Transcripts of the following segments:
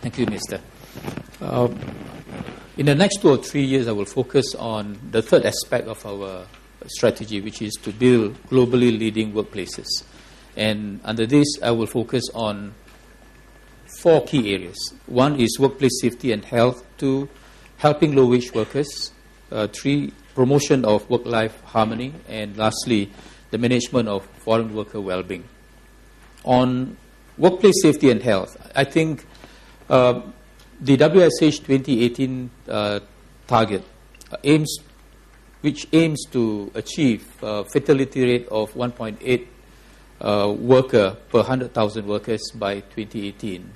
Thank you, Minister. In the next 2 or 3 years, I will focus on the third aspect of our strategy, which is to build globally leading workplaces. And under this, I will focus on 4 key areas. 1 is workplace safety and health. 2, helping low-wage workers. 3, promotion of work-life harmony. And lastly, the management of foreign worker well-being. On workplace safety and health, I think the WSH 2018 target which aims to achieve a fatality rate of 1.8 worker per 100,000 workers by 2018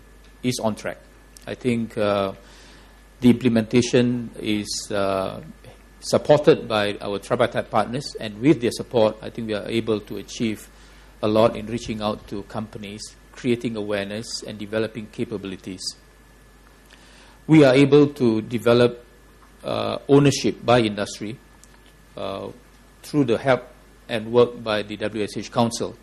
is on track. I think the implementation is supported by our tripartite partners, and with their support, I think we are able to achieve a lot in reaching out to companies, creating awareness, and developing capabilities. We are able to develop ownership by industry through the help and work by the WSH Council.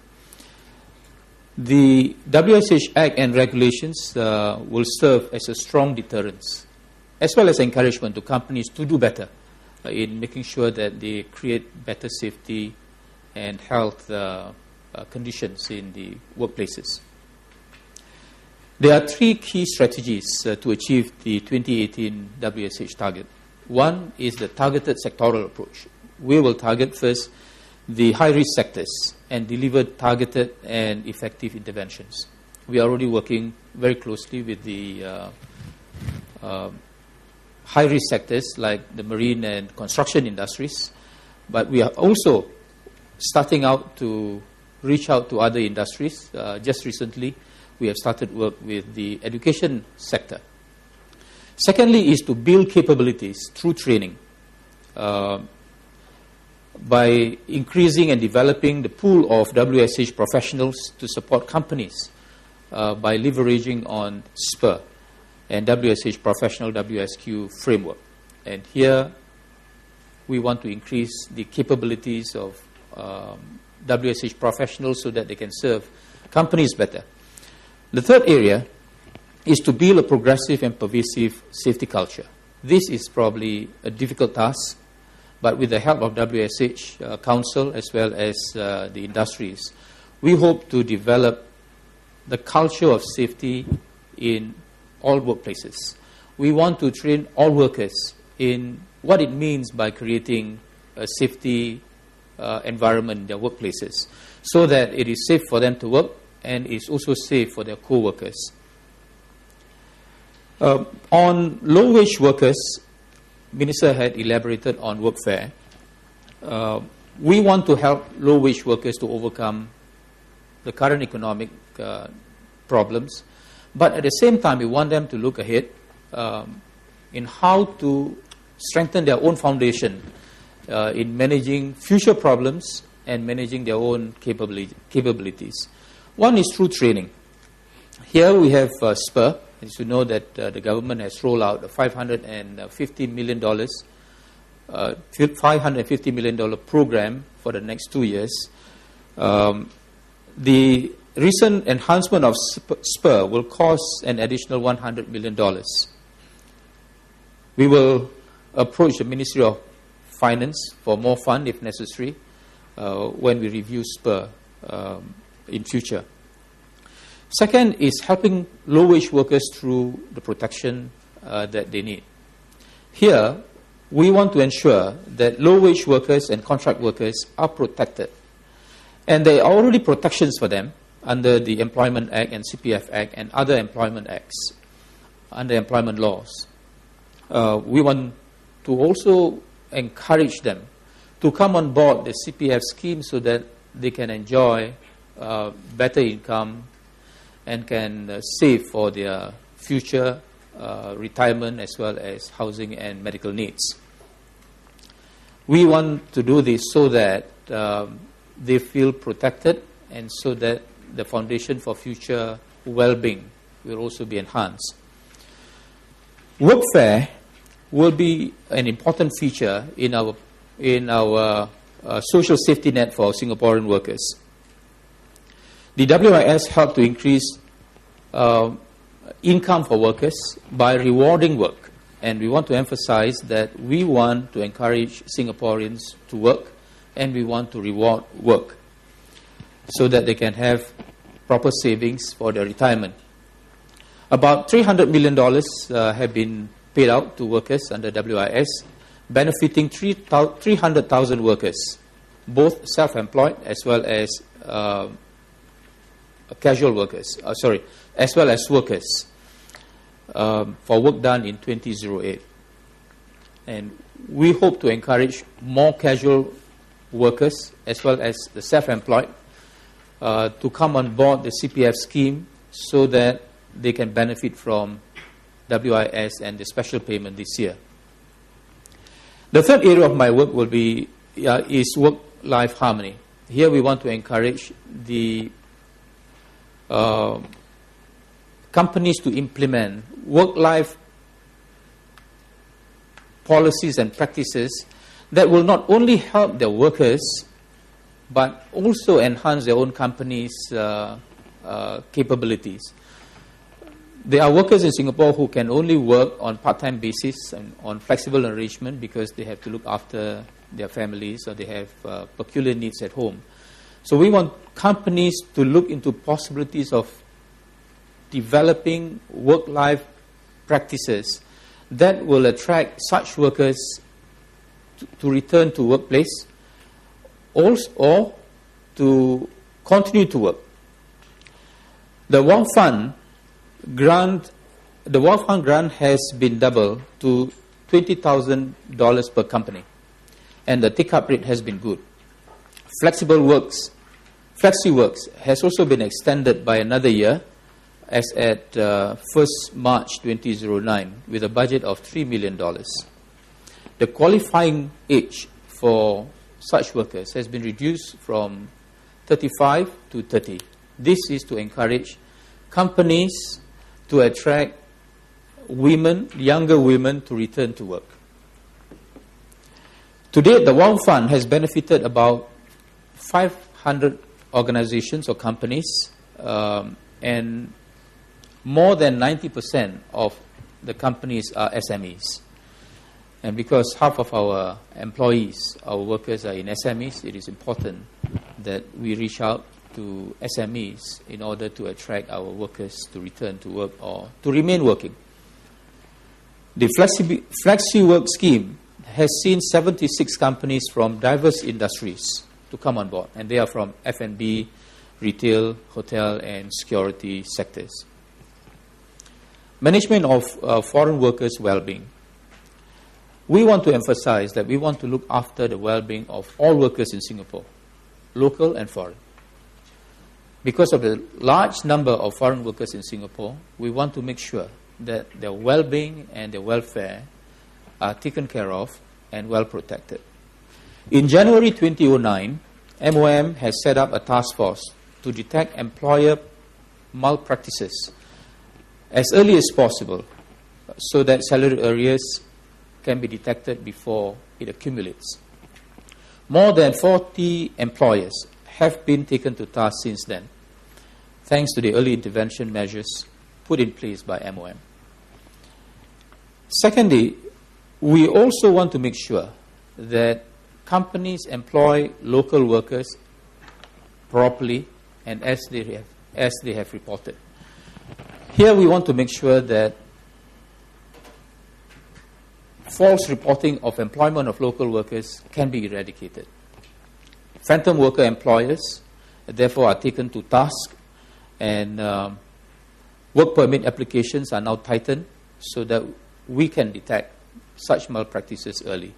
The WSH Act and regulations will serve as a strong deterrence, as well as encouragement to companies to do better in making sure that they create better safety and health conditions in the workplaces. There are 3 key strategies to achieve the 2018 WSH target. 1 is the targeted sectoral approach. We will target first the high-risk sectors and deliver targeted and effective interventions. We are already working very closely with the high-risk sectors like the marine and construction industries, but we are also starting out to reach out to other industries. Just recently, we have started work with the education sector. Secondly is to build capabilities through training by increasing and developing the pool of WSH professionals to support companies by leveraging on SPUR and WSH Professional WSQ framework. And here we want to increase the capabilities of WSH professionals so that they can serve companies better. The third area is to build a progressive and pervasive safety culture. This is probably a difficult task, but with the help of WSH Council as well as the industries, we hope to develop the culture of safety in all workplaces. We want to train all workers in what it means by creating a safety environment in their workplaces so that it is safe for them to work and is also safe for their co-workers. On low-wage workers, Minister had elaborated on workfare. We want to help low-wage workers to overcome the current economic problems, but at the same time, we want them to look ahead in how to strengthen their own foundation in managing future problems and managing their own capabilities. One is through training. Here we have SPUR. As you know that the government has rolled out a $550 million program for the next 2 years. The recent enhancement of SPUR will cost an additional $100 million. We will approach the Ministry of Finance for more fund if necessary when we review SPUR in future. Second is helping low-wage workers through the protection that they need. Here, we want to ensure that low-wage workers and contract workers are protected. And there are already protections for them under the Employment Act and CPF Act and other employment acts, under employment laws. We want to also encourage them to come on board the CPF scheme so that they can enjoy better income and can save for their future retirement as well as housing and medical needs. We want to do this so that they feel protected and so that the foundation for future well-being will also be enhanced. Workfare will be an important feature in our social safety net for Singaporean workers. The WIS helped to increase income for workers by rewarding work. And we want to emphasize that we want to encourage Singaporeans to work, and we want to reward work so that they can have proper savings for their retirement. About $300 million have been paid out to workers under WIS, benefiting 300,000 workers, both self-employed as well as casual workers, as well as workers, for work done in 2008. And we hope to encourage more casual workers as well as the self-employed to come on board the CPF scheme so that they can benefit from WIS and the special payment this year. The third area of my work will be is work-life harmony. Here we want to encourage the companies to implement work-life policies and practices that will not only help their workers but also enhance their own company's capabilities. There are workers in Singapore who can only work on part-time basis and on flexible arrangement because they have to look after their families or they have peculiar needs at home. So we want companies to look into possibilities of developing work-life practices that will attract such workers to return to workplace or to continue to work. The Wealth Fund grant has been doubled to $20,000 per company, and the take-up rate has been good. Flexi Works has also been extended by another year as at 1st March 2009 with a budget of $3 million. The qualifying age for such workers has been reduced from 35 to 30. This is to encourage companies to attract women, younger women, to return to work. To date, the Wealth Fund has benefited about 500 organizations or companies, and more than 90% of the companies are SMEs. And because half of our employees, our workers, are in SMEs, it is important that we reach out to SMEs in order to attract our workers to return to work or to remain working. The Flexi Work scheme has seen 76 companies from diverse industries to come on board, and they are from F&B, retail, hotel, and security sectors. Management of foreign workers' well-being. We want to emphasize that we want to look after the well-being of all workers in Singapore, local and foreign. Because of the large number of foreign workers in Singapore, we want to make sure that their well-being and their welfare are taken care of and well protected. In January 2009, MOM has set up a task force to detect employer malpractices as early as possible so that salary arrears can be detected before it accumulates. More than 40 employers have been taken to task since then, thanks to the early intervention measures put in place by MOM. Secondly, we also want to make sure that companies employ local workers properly and as they have reported. Here we want to make sure that false reporting of employment of local workers can be eradicated. Phantom worker employers, therefore, are taken to task, and work permit applications are now tightened so that we can detect such malpractices early.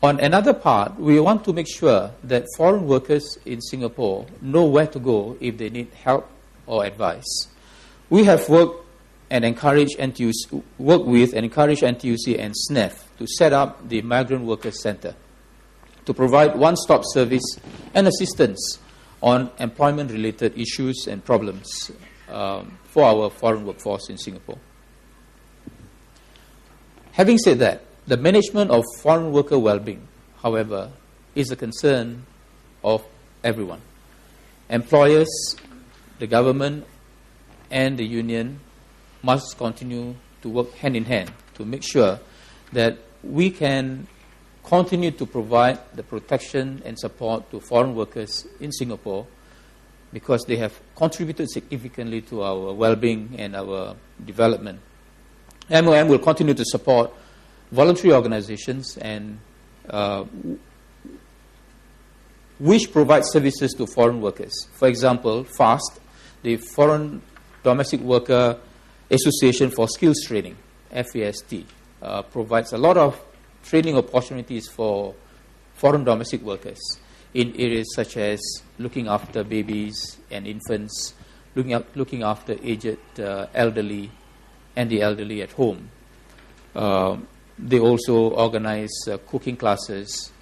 On another part, we want to make sure that foreign workers in Singapore know where to go if they need help or advice. We have worked with and encourage NTUC and SNEF to set up the Migrant Workers Centre to provide one-stop service and assistance on employment-related issues and problems for our foreign workforce in Singapore. Having said that, the management of foreign worker well-being, however, is a concern of everyone. Employers, the government and the union must continue to work hand in hand to make sure that we can continue to provide the protection and support to foreign workers in Singapore, because they have contributed significantly to our well-being and our development. MOM will continue to support voluntary organizations and which provide services to foreign workers. For example, FAST, the Foreign Domestic Worker Association for Skills Training, FAST, provides a lot of training opportunities for foreign domestic workers in areas such as looking after babies and infants, looking after aged elderly and the elderly at home. They also organize cooking classes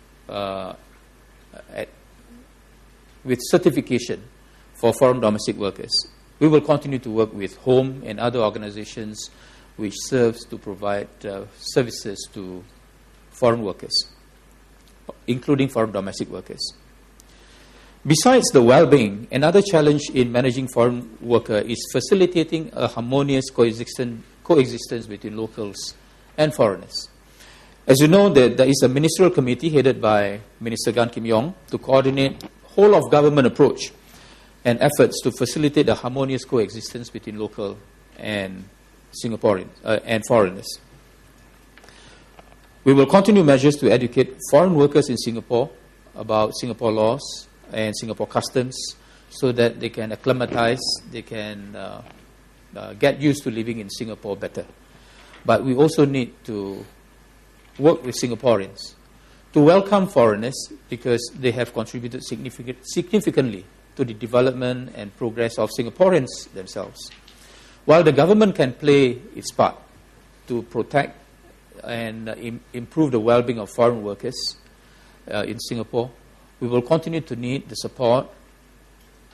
with certification for foreign domestic workers. We will continue to work with HOME and other organizations which serves to provide services to foreign workers, including foreign domestic workers. Besides the well-being, another challenge in managing foreign worker is facilitating a harmonious coexistence between locals and foreigners. As you know, there is a ministerial committee headed by Minister Gan Kim Yong to coordinate whole-of-government approach and efforts to facilitate a harmonious coexistence between local and Singaporeans and foreigners. We will continue measures to educate foreign workers in Singapore about Singapore laws and Singapore customs so that they can acclimatize, they can get used to living in Singapore better. But we also need to work with Singaporeans to welcome foreigners because they have contributed significantly to the development and progress of Singaporeans themselves. While the government can play its part to protect and improve the well-being of foreign workers in Singapore, we will continue to need the support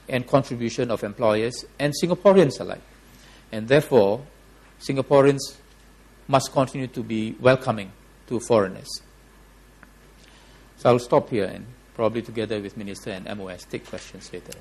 and contribution of employers and Singaporeans alike. And therefore, Singaporeans must continue to be welcoming to foreigners. So I'll stop here and probably together with Minister and MOS take questions later.